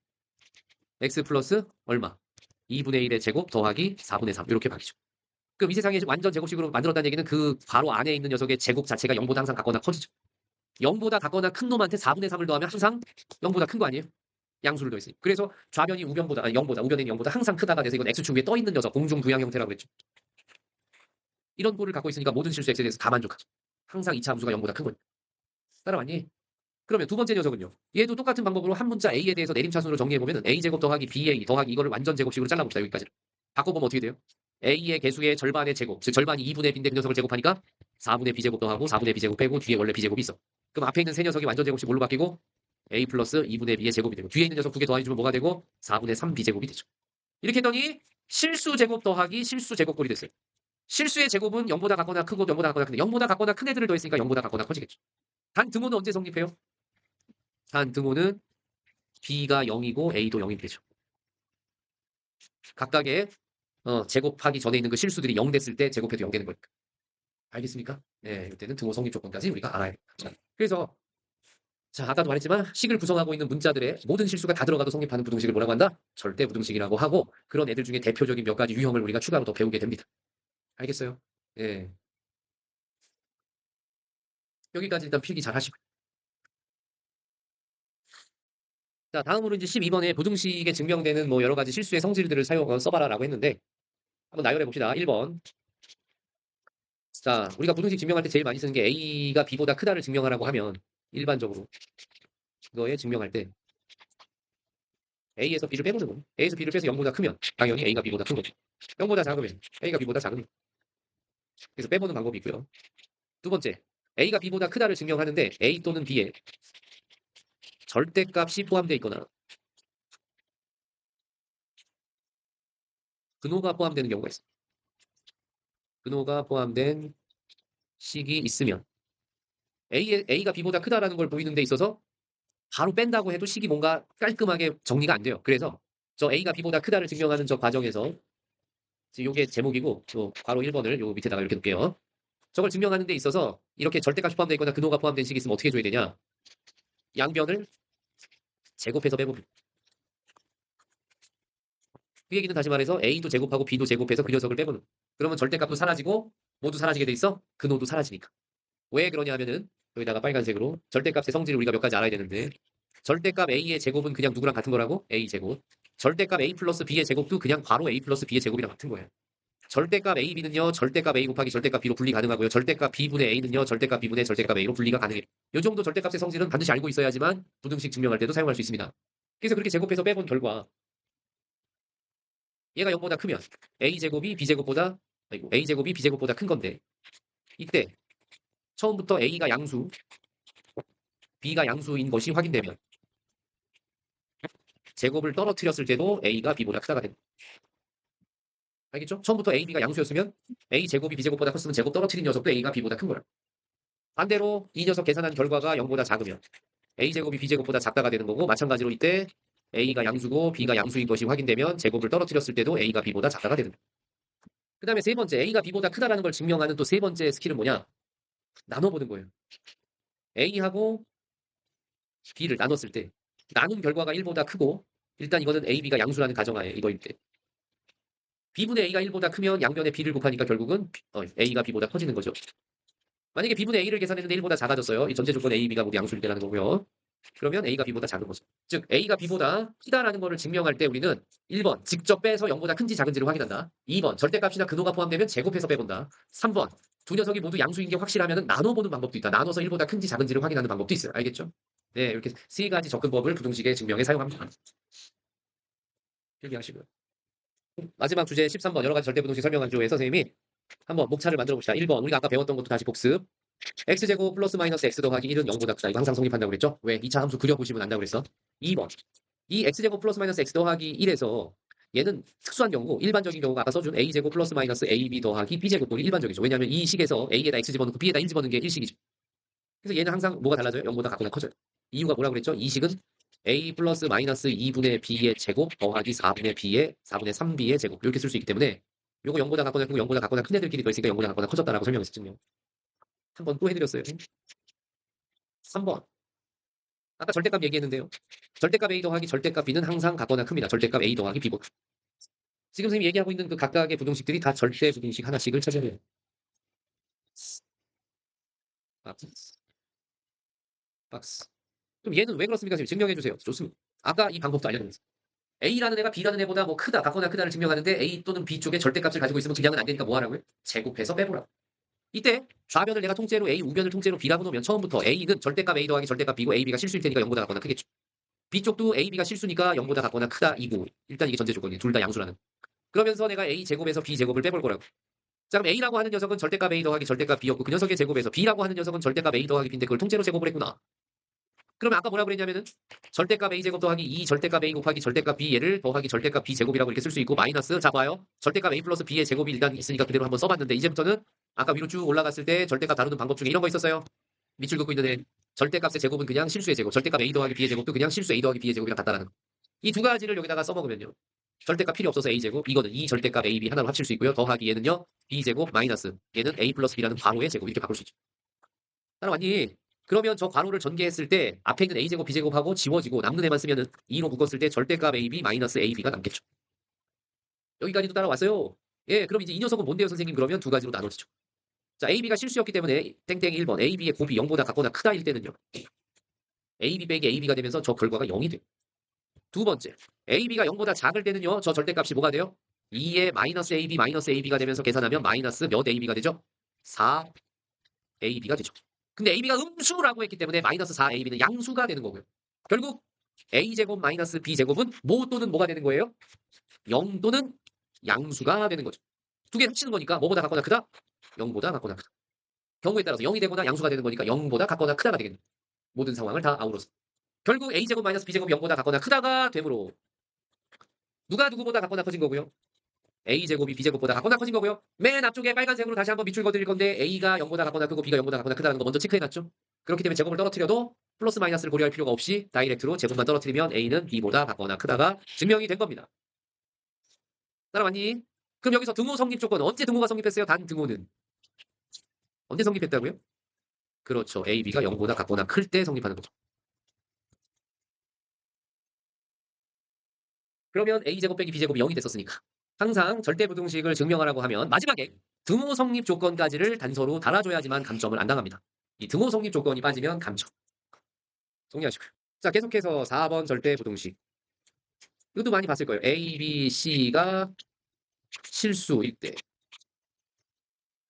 x 플러스 얼마? 2분의 1의 제곱 더하기 4분의 3 이렇게 바뀌죠. 그럼 이 세상에 완전 제곱식으로 만들었다는 얘기는 그 바로 안에 있는 녀석의 제곱 자체가 0보다 항상 같거나 커지죠. 0보다 같거나 큰 놈한테 4분의 3을 더하면 항상 0보다 큰 거 아니에요? 양수를 더했으니. 그래서 좌변이 우변보다, 아니 0보다, 우변이 0보다 항상 크다가 돼서 이건 x축 위에 떠 있는 녀석, 공중부양 형태라고 그랬죠. 이런 꼴을 갖고 있으니까 모든 실수 x에 대해서 다 만족하죠. 항상 2차 함수가 0보다 큰 거니까. 따라왔니? 그러면 두 번째 녀석은요. 얘도 똑같은 방법으로 한 문자 a에 대해서 내림차순으로 정리해보면 a제곱 더하기 ba 더하기 이거를 완전 제곱식으로 잘라봅시다. 여기까지는. 바꿔보면 어떻게 돼요? a의 개수의 절반의 제곱, 즉 절반이 2분의 b인데 그 녀석을 제곱하니까 4분의 b제곱 더하고 4분의 b제곱 빼고 뒤에 원래 b제곱이 있어. 그럼 앞에 있는 세 녀석이 완전 제곱식 뭘로 바뀌고 a 플러스 2분의 b의 제곱이 되고 뒤에 있는 녀석 두 개 더해주면 뭐가 되고 4분의 3 b제곱이 되죠. 이렇게 했더니 실수 제곱 더하기 실수 제곱꼴이 됐어요. 실수의 제곱은 0보다 같거나 크고 0보다 같거나 큰데 0보다 같거나 큰 애들을 더했으니까 0보다 같거나 커지겠죠. 단 등호는 언제 성립해요? 단 등호는 b가 0이고 a도 0이 되죠. 각각의 제곱하기 전에 있는 그 실수들이 0 됐을 때 제곱해도 0 되는 거니까. 알겠습니까? 네, 이때는 등호 성립 조건까지 우리가 알아야 돼요. 그래서 자, 아까도 말했지만 식을 구성하고 있는 문자들의 모든 실수가 다 들어가도 성립하는 부등식을 뭐라고 한다? 절대 부등식이라고 하고 그런 애들 중에 대표적인 몇 가지 유형을 우리가 추가로 더 배우게 됩니다. 알겠어요? 예. 여기까지 일단 필기 잘 하시고. 자, 다음으로 이제 12번에 부등식에 증명되는 뭐 여러 가지 실수의 성질들을 써봐라라고 했는데 한번 나열해 봅시다. 1번. 자, 우리가 부등식 증명할 때 제일 많이 쓰는 게 a가 b보다 크다를 증명하라고 하면 일반적으로 이거에 증명할 때 a에서 b를 빼보는 거예요. a에서 b를 빼서 0보다 크면 당연히 a가 b보다 큰 거죠. 0보다 작으면 a가 b보다 작으니. 그래서 빼보는 방법이 있고요. 두 번째, a가 b보다 크다를 증명하는데 a 또는 b에 절대값이 포함되어 있거나 근호가 포함되는 경우가 있습니다. 근호가 포함된 식이 있으면 a가 b보다 크다라는 걸 보이는 데 있어서 바로 뺀다고 해도 식이 뭔가 깔끔하게 정리가 안 돼요. 그래서 저 a가 b보다 크다를 증명하는 저 과정에서 이게 제목이고 또 괄호 1번을 요 밑에다가 이렇게 놓을게요. 저걸 증명하는 데 있어서 이렇게 절대값이 포함되어 있거나 근호가 포함된 식이 있으면 어떻게 해줘야 되냐? 양변을 제곱해서 빼봅니다. 그 얘기는 다시 말해서 a도 제곱하고 b도 제곱해서 그 녀석을 빼보는. 그러면 절대값도 사라지고 모두 사라지게 돼 있어? 근호도 사라지니까. 왜 그러냐 하면은 여기다가 빨간색으로 절대값의 성질을 우리가 몇 가지 알아야 되는데 절대값 a의 제곱은 그냥 누구랑 같은 거라고? a 제곱. 절대값 a 플러스 b의 제곱도 그냥 바로 a 플러스 b의 제곱이랑 같은 거예요. 절대값 a, b는요. 절대값 a 곱하기 절대값 b로 분리 가능하고요. 절대값 b분의 a는요. 절대값 b분의 절대값 a로 분리가 가능해요. 이 정도 절대값의 성질은 반드시 알고 있어야지만 부등식 증명할 때도 사용할 수 있습니다. 그래서 그렇게 제곱해서 빼본 결과 얘가 0보다 크면 a제곱이 b제곱보다 a제곱이 b제곱보다 큰 건데 이때 처음부터 a가 양수 b가 양수인 것이 확인되면 제곱을 떨어뜨렸을 때도 a가 b보다 크다가 됩니다. 알겠죠? 처음부터 a, b가 양수였으면 a 제곱이 b제곱보다 컸으면 제곱 떨어뜨린 녀석도 a가 b보다 큰 거야. 반대로 이 녀석 계산한 결과가 0보다 작으면 a제곱이 b제곱보다 작다가 되는 거고 마찬가지로 이때 a가 양수고 b가 양수인 것이 확인되면 제곱을 떨어뜨렸을 때도 a가 b보다 작다가 되는 거야. 그 다음에 세 번째 a가 b보다 크다라는 걸 증명하는 또 세 번째 스킬은 뭐냐? 나눠보는 거예요. a하고 b를 나눴을 때 나눈 결과가 1보다 크고 일단 이거는 a, b가 양수라는 가정하에 이거일 때 b분의 a가 1보다 크면 양변에 b를 곱하니까 결국은 a가 b보다 커지는 거죠. 만약에 b분의 a를 계산했는데 1보다 작아졌어요. 이 전제 조건 a, b가 모두 양수일 때라는 거고요. 그러면 A가 B보다 작은 거죠. 즉 A가 B보다 크다라는 거를 증명할 때 우리는 1번 직접 빼서 0보다 큰지 작은지를 확인한다. 2번 절대값이나 근호가 포함되면 제곱해서 빼본다. 3번 두 녀석이 모두 양수인 게 확실하면 나눠보는 방법도 있다. 나눠서 1보다 큰지 작은지를 확인하는 방법도 있어요. 알겠죠? 네, 이렇게 세 가지 접근법을 부등식의 증명에 사용합니다. 필기하시고요. 마지막 주제 13번 여러 가지 절대부등식 설명한 조에 선생님이 한번 목차를 만들어 봅시다. 1번 우리가 아까 배웠던 것도 다시 복습. x제곱 플러스 마이너스 x 더하기 1은 0보다 크다. 이거 항상 성립한다고 그랬죠? 왜? 2차 함수 그려보시면 안다고 그랬어. 2번 이 x제곱 플러스 마이너스 x 더하기 1에서 얘는 특수한 경우, 일반적인 경우가 아까 써준 a제곱 플러스 마이너스 ab 더하기 b제곱꼴이 일반적이죠. 왜냐하면 이 식에서 a에다 x 집어넣고 b에다 1 집어넣는 게 1식이죠. 그래서 얘는 항상 뭐가 달라져요? 0보다 같거나 커져요. 이유가 뭐라고 그랬죠? 이 식은 a 플러스 마이너스 2분의 b의 제곱 더하기 4분의 b의 4분의 3b의 제곱 이렇게 쓸 수 있기 때문에 요거 0보다 같거나 크고 0보다 같거나 큰 애들끼리 더있으니까 0보다 같거나 커졌다라고 설명했었죠. 한번 또 해드렸어요. 3번 아까 절대값 얘기했는데요. 절대값 a 더하기 절대값 b는 항상 같거나 큽니다. 절대값 a 더하기 b보다. 지금 선생님이 얘기하고 있는 그 각각의 부등식들이 다 절대 부등식 하나씩을 찾아내요. 박스. 박스. 그럼 얘는 왜 그렇습니까? 지금 증명해 주세요. 좋습니다. 아까 이 방법도 알려드렸습니다. A라는 애가 B라는 애보다 뭐 크다, 같거나 크다를 증명하는데 A 또는 B 쪽에 절대값을 가지고 있으면 그냥은 안 되니까 뭐 하라고요? 제곱해서 빼보라고. 이때 좌변을 내가 통째로 A, 우변을 통째로 B라고 놓으면 처음부터 A는 절대값 A 더하기 절대값 B고 A, B가 실수일 테니까 0보다 같거나 크겠죠. B쪽도 A, B가 실수니까 0보다 같거나 크다 이고 일단 이게 전제 조건이에요. 둘 다 양수라는. 그러면서 내가 A 제곱에서 B 제곱을 빼볼 거라고. 자 그럼 A라고 하는 녀석은 절대값 A 더하기 절대값 B였고 그 녀석의 제곱에서 B라고 하는 녀석은 절대값 A 더하기 B인데 그걸 통째로 제곱을 했구나. 그러면 아까 뭐라고 그랬냐면은 절대값 A 제곱 더하기 2 절대값 A 곱하기 절대값 B 얘를 더하기 절대값 B 제곱이라고 이렇게 쓸 수 있고 마이너스 자 봐요. 절대값 A 플러스 B의 제곱이 일단 있으니까 그대로 한번 써봤는데 이제부터는 아까 위로 쭉 올라갔을 때 절대값 다루는 방법 중에 이런 거 있었어요. 밑줄 긋고 있는 애. 절대값의 제곱은 그냥 실수의 제곱. 절대값 A 더하기 B의 제곱도 그냥 실수 A 더하기 B의 제곱이랑 같다라는 거. 이 두 가지를 여기다가 써먹으면요. 절대값 필요 없어서 A 제곱 이거는 이 절대값 A, B 하나로 합칠 수 있고요. 더하기 얘는요. B 제곱 마이너스 얘는 A 플러스 B라는 괄호의 제곱 이렇게 바꿀 수 있죠. 따라왔니? 그러면 저 괄호를 전개했을 때 앞에 있는 a제곱 b제곱하고 지워지고 남는 애만 쓰면은 2로 묶었을 때 절대값 ab 마이너스 ab가 남겠죠. 여기까지도 따라왔어요. 예, 그럼 이제 이 녀석은 뭔데요 선생님? 그러면 두 가지로 나눠지죠. 자, ab가 실수였기 때문에 땡땡 1번 ab의 곱이 0보다 같거나 크다일 때는요. ab 빼기 ab가 되면서 저 결과가 0이 돼요. 두 번째, ab가 0보다 작을 때는요. 저 절대값이 뭐가 돼요? 2의 마이너스 ab가 되면서 계산하면 마이너스 몇 ab가 되죠? 4ab가 되죠. 근데 AB가 음수라고 했기 때문에 마이너스 4AB는 양수가 되는 거고요. 결국 A제곱 마이너스 B제곱은 뭐 또는 뭐가 되는 거예요? 0 또는 양수가 되는 거죠. 두 개 합치는 거니까 뭐보다 같거나 크다? 0보다 같거나 크다. 경우에 따라서 0이 되거나 양수가 되는 거니까 0보다 같거나 크다가 되겠네. 모든 상황을 다 아우러서. 결국 A제곱 마이너스 B제곱이 0보다 같거나 크다가 되므로 누가 누구보다 같거나 커진 거고요. A제곱이 B제곱보다 같거나 커진 거고요. 맨 앞쪽에 빨간색으로 다시 한번 밑줄 그어드릴 건데 A가 0보다 같거나 크고 B가 0보다 같거나 크다는 거 먼저 체크해놨죠. 그렇기 때문에 제곱을 떨어뜨려도 플러스 마이너스를 고려할 필요가 없이 다이렉트로 제곱만 떨어뜨리면 A는 B보다 같거나 크다가 증명이 된 겁니다. 따라왔니? 그럼 여기서 등호 성립 조건 언제 등호가 성립했어요? 단 등호는 언제 성립했다고요? 그렇죠. A, B가 0보다 같거나 클 때 성립하는 거죠. 그러면 A제곱 빼기 B제곱이 0이 됐었으니까 항상 절대부등식을 증명하라고 하면 마지막에 등호 성립 조건까지를 단서로 달아줘야지만 감점을 안 당합니다. 이 등호 성립 조건이 빠지면 감점. 정리하시고요. 자, 계속해서 4번 절대부등식. 이것도 많이 봤을 거예요. A, B, C가 실수일 때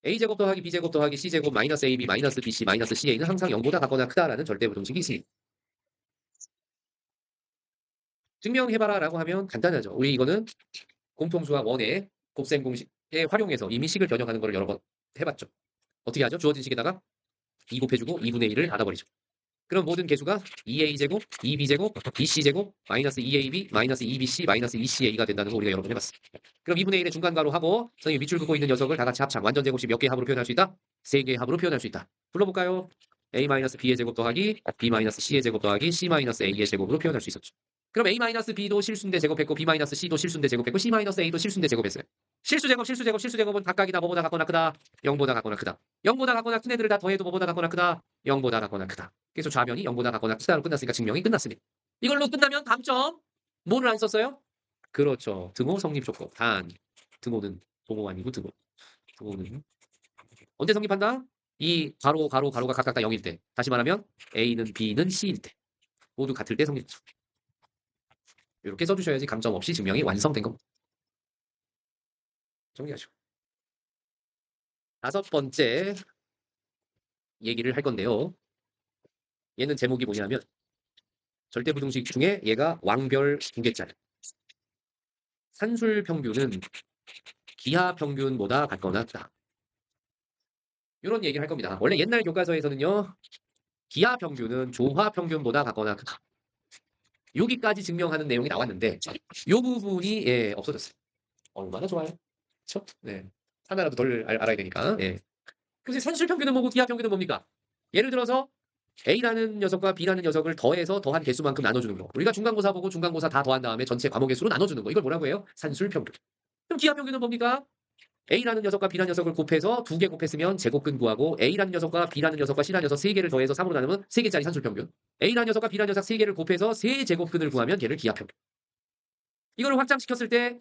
A제곱 더하기 B제곱 더하기 C제곱 마이너스 AB 마이너스 BC 마이너스 CA는 항상 0보다 같거나 크다라는 절대부등식이 있습니다. 증명해봐라 라고 하면 간단하죠. 우리 이거는 공통수학 1의 곱셈 공식에 활용해서 이미 식을 변형하는 걸 여러 번 해봤죠. 어떻게 하죠? 주어진 식에다가 2 곱해주고 2분의 1을 닫아버리죠. 그럼 모든 개수가 2a제곱, 2b제곱, bc제곱, 마이너스 2ab, 마이너스 2bc, 마이너스 2ca가 된다는 거 우리가 여러 번 해봤어. 그럼 2분의 1의 중간가로 하고 선생님 밑줄 긋고 있는 녀석을 다 같이 합창 완전 제곱식 몇 개의 합으로 표현할 수 있다? 3개의 합으로 표현할 수 있다. 불러볼까요? a-b의 제곱 더하기 b-c의 제곱 더하기 c-a의 제곱으로 표현할 수 있었죠. 그럼 a-b도 실수인데 제곱했고 b-c도 실수인데 제곱했고 c-a도 실수인데 제곱했어요. 실수제곱은 각각이 다 뭐보다 같거나 크다. 0보다 같거나 크다. 0보다 같거나 큰 애들을 다 더해도 뭐보다 같거나 크다. 0보다 같거나 크다. 그래서 좌변이 0보다 같거나 크다로 끝났으니까 증명이 끝났습니다. 이걸로 끝나면 감점. 뭐를 안 썼어요? 그렇죠. 등호 성립 조건. 단 등호는 동호 아니고 등호. 등호는 언제 성립한다? 이 가로가 각각 다 0일 때. 다시 말하면 A는 B는 C일 때. 모두 같을 때 성립. 이렇게 써주셔야지 감점 없이 증명이 완성된 겁니다. 정리하시고. 다섯 번째 얘기를 할 건데요. 얘는 제목이 뭐냐면 절대부등식 중에 얘가 왕별 두 개짜리. 산술 평균은 기하 평균보다 같거나 크다. 이런 얘기를 할 겁니다. 원래 옛날 교과서에서는요. 기하 평균은 조화 평균보다 같거나 크다. 여기까지 증명하는 내용이 나왔는데 이 부분이 없어졌어요. 얼마나 좋아요. 그렇죠? 네. 하나라도 덜 알아야 되니까. 예. 그래서 산술 평균은 뭐고 기하 평균은 뭡니까? 예를 들어서 A라는 녀석과 B라는 녀석을 더해서 더한 개수만큼 나눠주는 거. 우리가 중간고사 보고 중간고사 다 더한 다음에 전체 과목의 수로 나눠주는 거. 이걸 뭐라고 해요? 산술 평균. 그럼 기하 평균은 뭡니까? A라는 녀석과 B라는 녀석을 곱해서 2개 곱했으면 제곱근 구하고 A라는 녀석과 B라는 녀석과 C라는 녀석 3개를 더해서 3으로 나누면 3개짜리 산술 평균. A라는 녀석과 B라는 녀석 3개를 곱해서 3제곱근을 구하면 얘를 기하 평균. 이걸 확장시켰을 때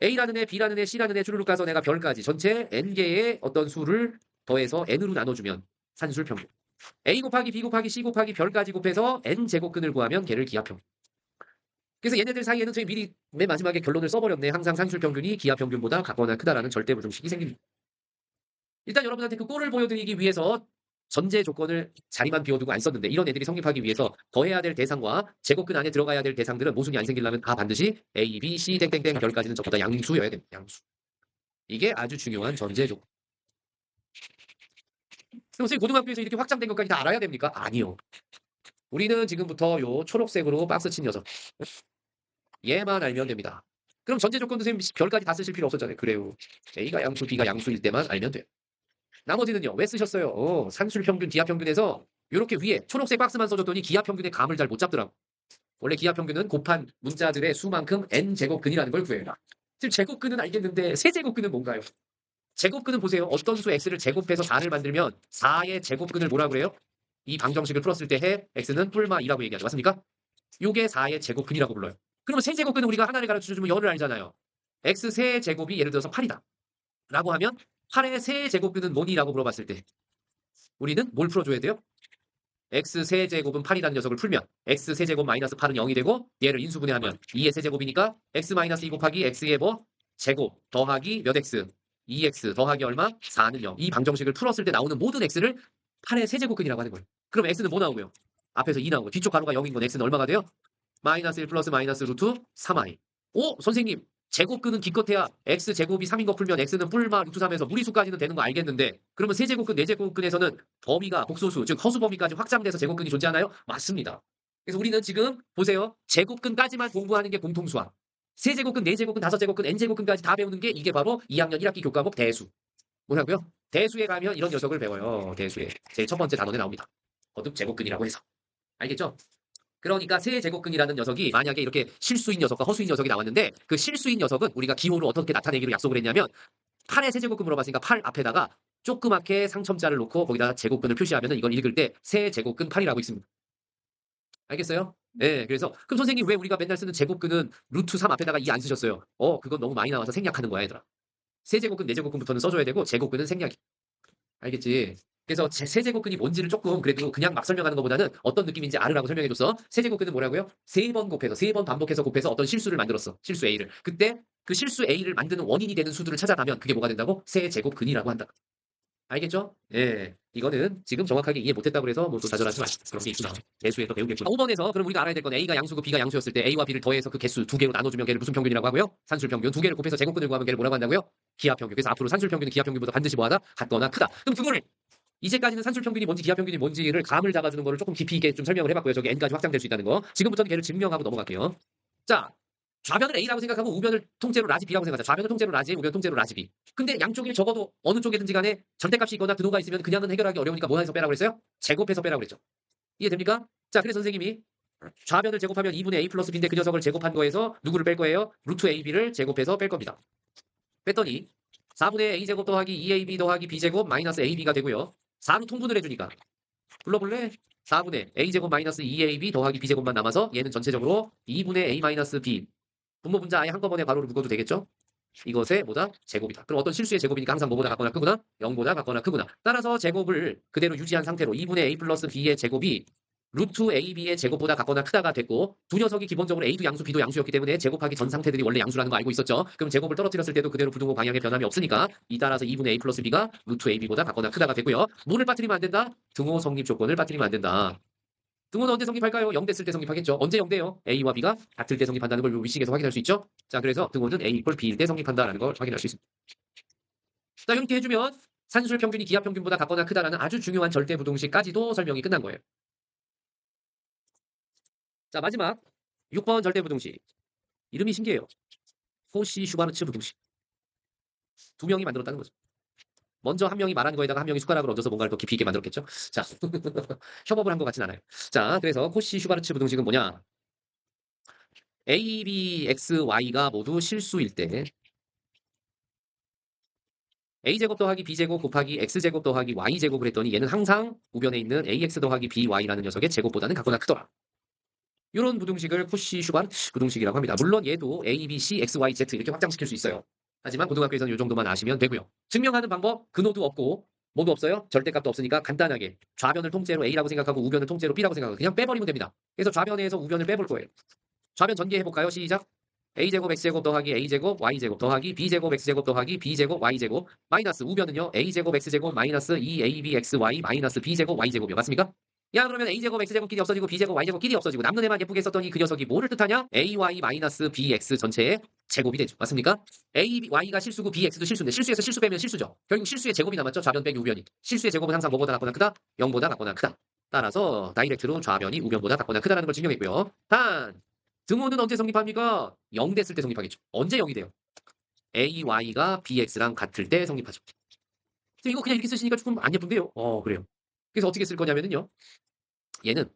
A라는 애, B라는 애, C라는 애 주르륵 가서 내가 별까지 전체 n개의 어떤 수를 더해서 n으로 나눠주면 산술 평균. A 곱하기 B 곱하기 C 곱하기 별까지 곱해서 n제곱근을 구하면 걔를 기하 평균. 그래서 얘네들 사이에는 저희 미리 맨 마지막에 결론을 써버렸네. 항상 산술 평균이 기하 평균보다 같거나 크다라는 절대 부등식이 생깁니다. 일단 여러분한테 그 꼴을 보여드리기 위해서 전제 조건을 자리만 비워두고 안 썼는데 이런 애들이 성립하기 위해서 더해야 될 대상과 제곱근 안에 들어가야 될 대상들은 모순이 안 생기려면 다 반드시 A, B, C 땡땡땡 별까지는 전부 다 양수여야 됩니다. 양수. 이게 아주 중요한 전제 조건. 선생님 고등학교에서 이렇게 확장된 것까지 다 알아야 됩니까? 아니요. 우리는 지금부터 요 초록색으로 박스 친 녀석 얘만 알면 됩니다. 그럼 전제 조건도 선생님 별까지 다 쓰실 필요 없었잖아요. 그래요. A가 양수, B가 양수일 때만 알면 돼요. 나머지는요. 왜 쓰셨어요? 산술 평균, 기하 평균에서 이렇게 위에 초록색 박스만 써줬더니 기하 평균의 감을 잘 못 잡더라고. 원래 기하 평균은 곱한 문자들의 수만큼 n제곱근이라는 걸 구해요. 지금 제곱근은 알겠는데 세제곱근은 뭔가요? 제곱근은 보세요. 어떤 수 x를 제곱해서 4를 만들면 4의 제곱근을 뭐라 그래요? 이 방정식을 풀었을 때 해 x는 뿔마 2라고 얘기하죠. 맞습니까? 요게 4의 제곱근이라고 불러요. 그러면 세제곱근은 우리가 하나를 가르쳐주면 열을 알잖아요. x 세제곱이 예를 들어서 8이다. 라고 하면 8의 세제곱근은 뭐니라고 물어봤을 때 우리는 뭘 풀어줘야 돼요? x 세제곱은 8이라는 녀석을 풀면 x 세제곱 마이너스 8은 0이 되고 얘를 인수분해하면 2의 세제곱이니까 x 마이너스 2 곱하기 x의 뭐 제곱 더하기 몇 x 2x 더하기 얼마? 4는 0. 이 방정식을 풀었을 때 나오는 모든 x를 8의 세제곱근이라고 하는 거예요. 그럼 x는 뭐 나오고요? 앞에서 2 나오고 뒤쪽 가로가 0인 건 x는 얼마가 돼요? 마이너스 1 플러스 마이너스 루트 3i. 오 선생님 제곱근은 기껏해야 x제곱이 3인 거 풀면 x는 뿔마 루트 3에서 무리수까지는 되는 거 알겠는데 그러면 세제곱근, 네제곱근에서는 범위가 복소수, 즉 허수 범위까지 확장돼서 제곱근이 존재하나요? 맞습니다. 그래서 우리는 지금 보세요. 제곱근까지만 공부하는 게 공통수학. 세제곱근, 네제곱근, 다섯제곱근, n제곱근까지 다 배우는 게 이게 바로 2학년 1학기 교과목 대수. 뭐라고요? 대수에 가면 이런 녀석을 배워요. 대수에. 제일 첫 번째 단원에 나옵니다. 거듭 제곱근이라고 해서. 알겠죠? 그러니까 세제곱근이라는 녀석이 만약에 이렇게 실수인 녀석과 허수인 녀석이 나왔는데 그 실수인 녀석은 우리가 기호를 어떻게 나타내기로 약속을 했냐면 8의 세제곱근 물어봤으니까 8 앞에다가 조그맣게 상첨자를 놓고 거기다가 제곱근을 표시하면 이걸 읽을 때 세제곱근 8이라고 있습니다. 알겠어요? 네, 그래서 그럼 선생님 왜 우리가 맨날 쓰는 제곱근은 루트 3 앞에다가 2 안 쓰셨어요? 그건 너무 많이 나와서 생략하는 거야 얘들아. 세제곱근, 네제곱근부터는 써줘야 되고 제곱근은 생략이. 알겠지? 그래서 세제곱근이 뭔지를 조금 그래도 그냥 막 설명하는 것보다는 어떤 느낌인지 알으라고 설명해줬어. 세제곱근은 뭐라고요? 3번 곱해서 3번 반복해서 곱해서 어떤 실수를 만들었어. 실수 A를. 그때 그 실수 A를 만드는 원인이 되는 수들을 찾아가면 그게 뭐가 된다고? 세제곱근이라고 한다. 알겠죠? 예. 이거는 지금 정확하게 이해 못했다고 해서 뭐 또 좌절하지 마시고 그런 게 있구나. 대수에서 배우겠구나. 5번에서 그럼 우리가 알아야 될 건 A가 양수고 B가 양수였을 때 A와 B를 더해서 그 개수 두 개로 나눠주면 걔를 무슨 평균이라고 하고요? 산술 평균. 두 개를 곱해서 제곱근을 구하면 걔를 뭐라고 한다고요? 기하 평균. 그래서 앞으로 산술 평균은 기하 평균보다 반드시 뭐하다? 같거나 크다. 그럼 그거를 이제까지는 산술 평균이 뭔지 기하 평균이 뭔지를 감을 잡아주는 거를 조금 깊이 있게 좀 설명을 해봤고요. 저기 n까지 확장될 수 있다는 거. 지금부터는 걔를 증명하고 넘어갈게요. 자, 좌변을 A라고 생각하고 우변을 통째로 라지 B라고 생각하자. 좌변은 통째로 라지 A, 우변 통째로 라지 B. 근데 양쪽이 적어도 어느 쪽이든지 간에 절대값이 있거나 근호가 있으면 그냥은 해결하기 어려우니까 뭐 해서 빼라고 그랬어요? 제곱해서 빼라고 그랬죠. 이해됩니까? 자, 그래서 선생님이 좌변을 제곱하면 2분의 A 플러스 B인데 그 녀석을 제곱한 거에서 누구를 뺄 거예요? 루트 AB를 제곱해서 뺄 겁니다. 뺐더니 4분의 A제곱 더하기 2AB 더하기 B제곱 마이너스 AB가 되고요. 4로 통분을 해주니까 불러볼래? 4분의 A제곱 마이너스 2AB 더하기 B제곱만 남아서 얘는 전체적으로 2분의 A 마이너스 B 분모 분자 아예 한꺼번에 바로로 묶어도 되겠죠? 이것의 뭐다? 제곱이다. 그럼 어떤 실수의 제곱이니까 항상 뭐보다 같거나 크구나? 0보다 같거나 크구나. 따라서 제곱을 그대로 유지한 상태로 2분의 A 플러스 B의 제곱이 루트 AB의 제곱보다 같거나 크다가 됐고 두 녀석이 기본적으로 A도 양수 B도 양수였기 때문에 제곱하기 전 상태들이 원래 양수라는 거 알고 있었죠. 그럼 제곱을 떨어뜨렸을 때도 그대로 부등호 방향의 변함이 없으니까 이 따라서 2분의 A 플러스 B가 루트 AB보다 같거나 크다가 되고요. 뭐를 빠뜨리면 안 된다? 등호 성립 조건을 빠뜨리면 안 된다. 등호는 언제 성립할까요? 0 됐을 때 성립하겠죠. 언제 0 돼요? A와 B가 같을 때 성립한다는 걸 위식에서 확인할 수 있죠. 자, 그래서 등호는 A 이퀄 B일 때 성립한다라는 걸 확인할 수 있습니다. 자, 이렇게 해주면 산술 평균이 기하 평균보다 같거나 크다라는 아주 중요한 절대 부등식까지도 설명이 끝난 거예요. 자, 마지막 6번 절대 부등식. 이름이 신기해요. 코시 슈바르츠 부등식. 두 명이 만들었다는 거죠. 먼저 한 명이 말하는 거에다가 한 명이 숟가락을 얹어서 뭔가를 더 깊이 있게 만들었겠죠. 자, 협업을 한 것 같진 않아요. 자, 그래서 코시 슈바르츠 부등식은 뭐냐? A, B, X, Y가 모두 실수일 때 A제곱 더하기 B제곱 곱하기 X제곱 더하기 Y제곱을 했더니 얘는 항상 우변에 있는 AX 더하기 BY라는 녀석의 제곱보다는 같거나 크더라. 이런 부등식을 코시 슈바르 부등식이라고 합니다. 물론 얘도 A, B, C, X, Y, Z 이렇게 확장시킬 수 있어요. 하지만 고등학교에서는 이 정도만 아시면 되고요. 증명하는 방법 근호도 없고 뭐도 없어요. 절대값도 없으니까 간단하게 좌변을 통째로 A라고 생각하고 우변을 통째로 B라고 생각하고 그냥 빼버리면 됩니다. 그래서 좌변에서 우변을 빼볼 거예요. 좌변 전개해볼까요? 시작. A제곱 X제곱 더하기 A제곱 Y제곱 더하기 B제곱 X제곱 더하기 B제곱 Y제곱 마이너스 우변은요. A제곱 X제곱 마이너스 2ABXY 마이너스 B제곱 Y제곱이요. 맞습니까? 야 그러면 A제곱 X제곱 끼리 없어지고 B제곱 Y제곱 끼리 없어지고 남는 애만 예쁘게 썼더니 그 녀석이 뭐를 뜻하냐? AY 마이너스 BX 전체의 제곱이 되죠. 맞습니까? AY가 실수고 BX도 실수인데 실수에서 실수 빼면 실수죠. 결국 실수의 제곱이 남았죠. 좌변 빼기 우변이. 실수의 제곱은 항상 뭐보다 같거나 크다? 0보다 같거나 크다. 따라서 다이렉트로 좌변이 우변보다 같거나 크다라는 걸 증명했고요. 단 등호는 언제 성립합니까? 0 됐을 때 성립하겠죠. 언제 0이 돼요? AY가 BX랑 같을 때 성립하죠. 이거 그냥 이렇게 쓰시니까 조금 안 예쁜데요? 그래요. 그래서 어떻게 쓸 거냐면요. 얘는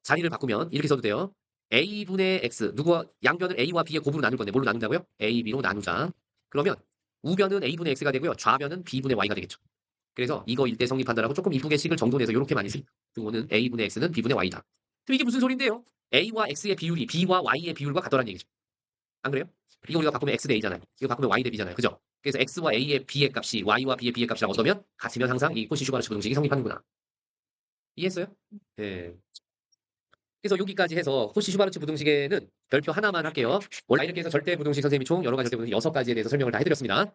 자리를 바꾸면 이렇게 써도 돼요. A분의 X, 누구와 양변을 A와 B의 곱으로 나눌 건데 뭘로 나눈다고요? A, B로 나누자. 그러면 우변은 A분의 X가 되고요. 좌변은 B분의 Y가 되겠죠. 그래서 이거 일대 성립한다라고 조금 이쁘게 식을 정돈해서 이렇게 많이 씁니다. 등호는 A분의 X는 B분의 Y다. 그럼 이게 무슨 소린데요? A와 X의 비율이 B와 Y의 비율과 같더라는 얘기죠. 안 그래요? 이거 우리가 바꾸면 X 대 A잖아요. 이거 바꾸면 Y 대 B잖아요. 그죠? 그래서 X와 A의 B의 값이 Y와 B의 B의 값이랑 어떠면 같으면 항상 이 코시 슈바르츠 부등식이 성립하는구나. 이해했어요? 네. 그래서 여기까지 해서 코시 슈바르츠 부등식에는 별표 하나만 할게요. 원래 이렇게 해서 절대 부등식 선생님이 총 여러 가지 절대 부등식 6가지에 대해서 설명을 다 해드렸습니다.